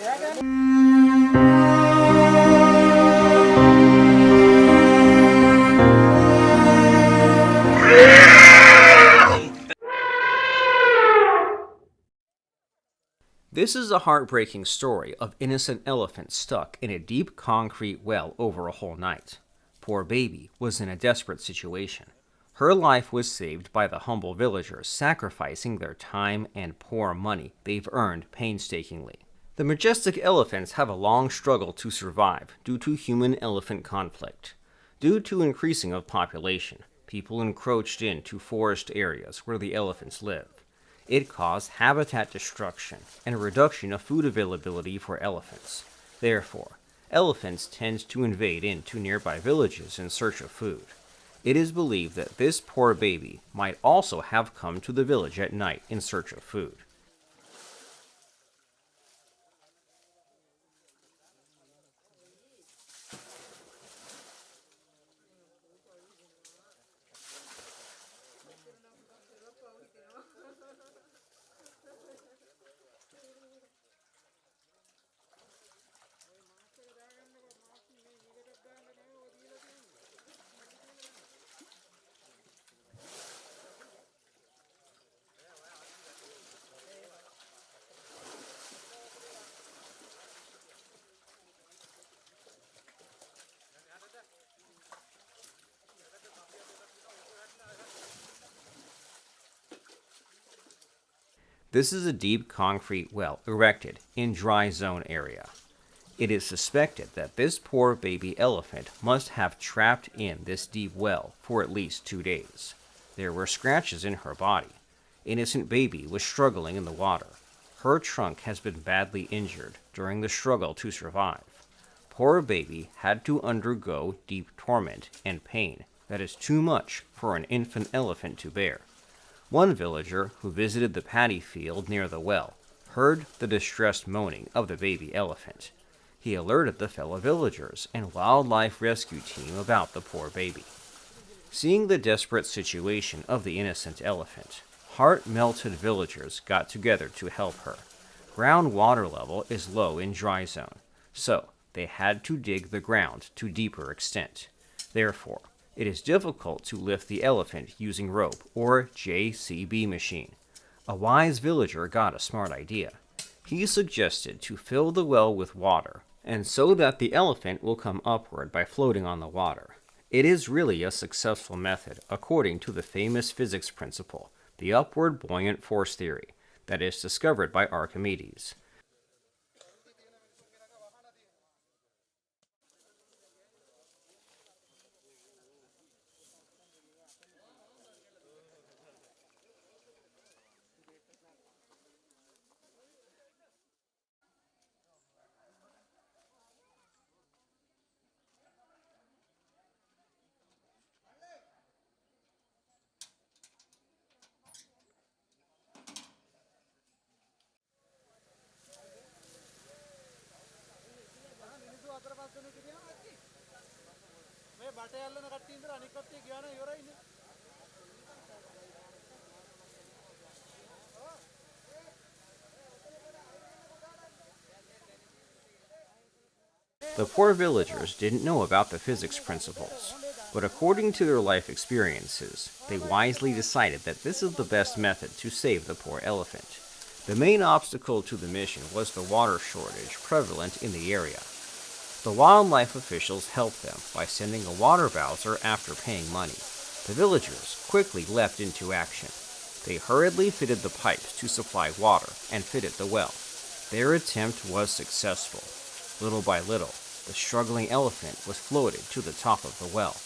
This is a heartbreaking story of innocent elephants stuck in a deep concrete well over a whole night. Poor baby was in a desperate situation. Her life was saved by the humble villagers sacrificing their time and poor money they've earned painstakingly. The majestic elephants have a long struggle to survive due to human-elephant conflict. Due to increasing of population, people encroached into forest areas where the elephants live. It caused habitat destruction and a reduction of food availability for elephants. Therefore, elephants tend to invade into nearby villages in search of food. It is believed that this poor baby might also have come to the village at night in search of food. This is a deep concrete well erected in dry zone area. It is suspected that this poor baby elephant must have trapped in this deep well for at least 2 days. There were scratches in her body. Innocent baby was struggling in the water. Her trunk has been badly injured during the struggle to survive. Poor baby had to undergo deep torment and pain that is too much for an infant elephant to bear. One villager who visited the paddy field near the well heard the distressed moaning of the baby elephant. He alerted the fellow villagers and wildlife rescue team about the poor baby. Seeing the desperate situation of the innocent elephant, heart-melted villagers got together to help her. Groundwater level is low in dry zone, so they had to dig the ground to deeper extent. Therefore, it is difficult to lift the elephant using rope or JCB machine. A wise villager got a smart idea. He suggested to fill the well with water, and so that the elephant will come upward by floating on the water. It is really a successful method according to the famous physics principle, the upward buoyant force theory, that is discovered by Archimedes. The poor villagers didn't know about the physics principles, but according to their life experiences, they wisely decided that this is the best method to save the poor elephant. The main obstacle to the mission was the water shortage prevalent in the area. The wildlife officials helped them by sending a water bowser after paying money. The villagers quickly leapt into action. They hurriedly fitted the pipes to supply water and fitted the well. Their attempt was successful. Little by little, the struggling elephant was floated to the top of the well.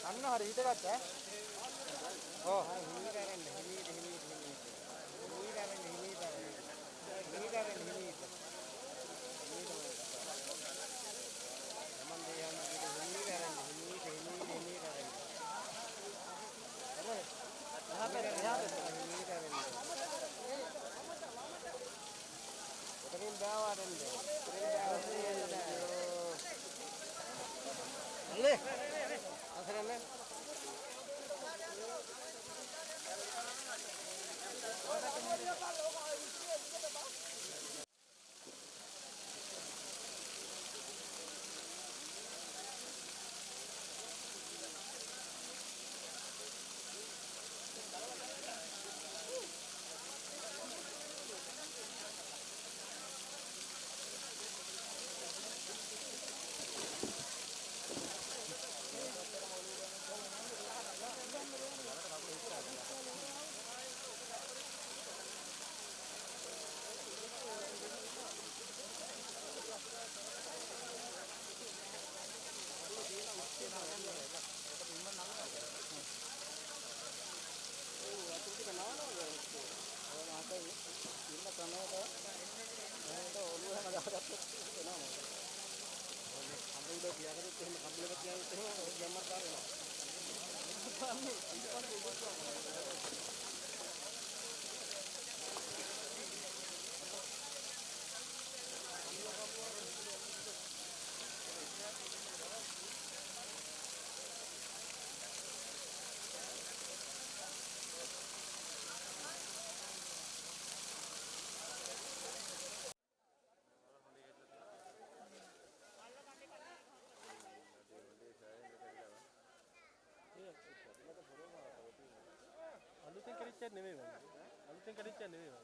අන්න හරි හිතගත්ත ඈ. ඔව්. හිමීට ආරෙන්න හිමීට. හිමීට ආරෙන්න හිමීට. හිමීට ආරෙන්න හිමීට. මම දෙයන්න හිමීට ආරෙන්න හිමීට ආරෙන්න. හරි. හිමීට ආරෙන්න. ඔතනින් බෑවාරෙන්න. අල්ලේ. අසරන්නේ. අලුතෙන් කරිච්චක් නෙමෙයි මම. අලුතෙන් කරිච්චක් නෙමෙයි මම.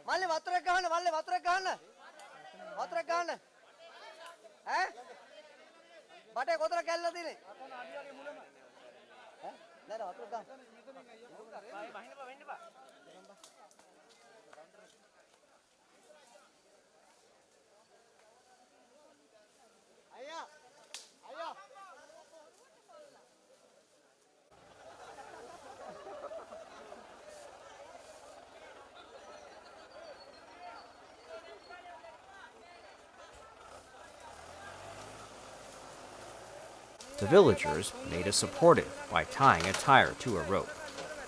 මල්ලි වතුරක් ගහන්න මල්ලි වතුරක් ගහන්න වතුරක් ගහන්න ඈ බටේ කොතන කැල්ල තියෙන්නේ ඈ නෑ වතුරක් ගහන්න බහින්න බා වෙන්න බා අයියා අයියා The villagers made a supportive by tying a tire to a rope.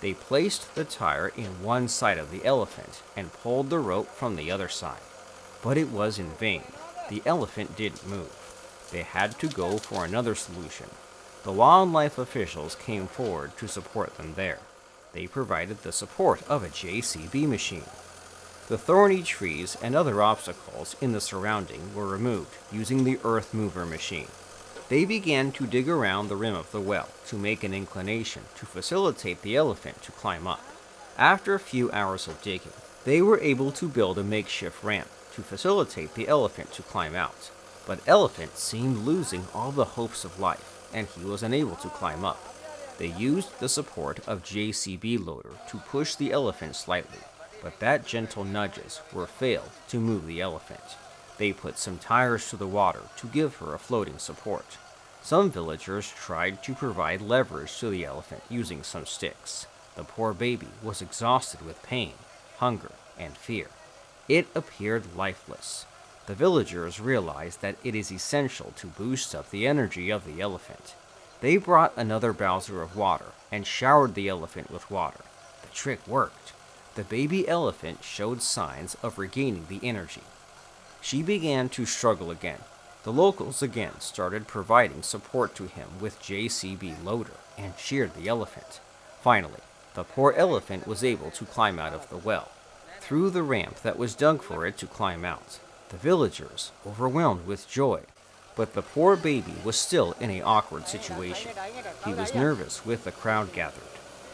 They placed the tire in one side of the elephant and pulled the rope from the other side. But it was in vain. The elephant didn't move. They had to go for another solution. The wildlife officials came forward to support them there. They provided the support of a JCB machine. The thorny trees and other obstacles in the surrounding were removed using the earth mover machine. They began to dig around the rim of the well to make an inclination to facilitate the elephant to climb up. After a few hours of digging, they were able to build a makeshift ramp to facilitate the elephant to climb out. But Elephant seemed losing all the hopes of life, and he was unable to climb up. They used the support of JCB loader to push the elephant slightly, but that gentle nudges were failed to move the elephant. They put some tires to the water to give her a floating support. Some villagers tried to provide leverage to the elephant using some sticks. The poor baby was exhausted with pain, hunger, and fear. It appeared lifeless. The villagers realized that it is essential to boost up the energy of the elephant. They brought another bowser of water and showered the elephant with water. The trick worked. The baby elephant showed signs of regaining the energy. She began to struggle again. The locals again started providing support to him with JCB loader and cheered the elephant. Finally, the poor elephant was able to climb out of the well, through the ramp that was dug for it to climb out. The villagers, overwhelmed with joy, but the poor baby was still in an awkward situation. He was nervous with the crowd gathered.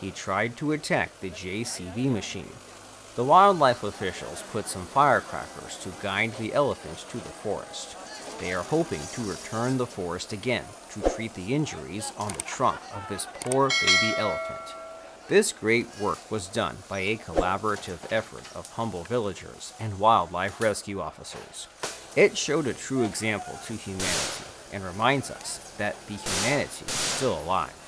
He tried to attack the JCB machine. The wildlife officials put some firecrackers to guide the elephant to the forest. They are hoping to return the forest again to treat the injuries on the trunk of this poor baby elephant. This great work was done by a collaborative effort of humble villagers and wildlife rescue officers. It showed a true example to humanity and reminds us that the humanity is still alive.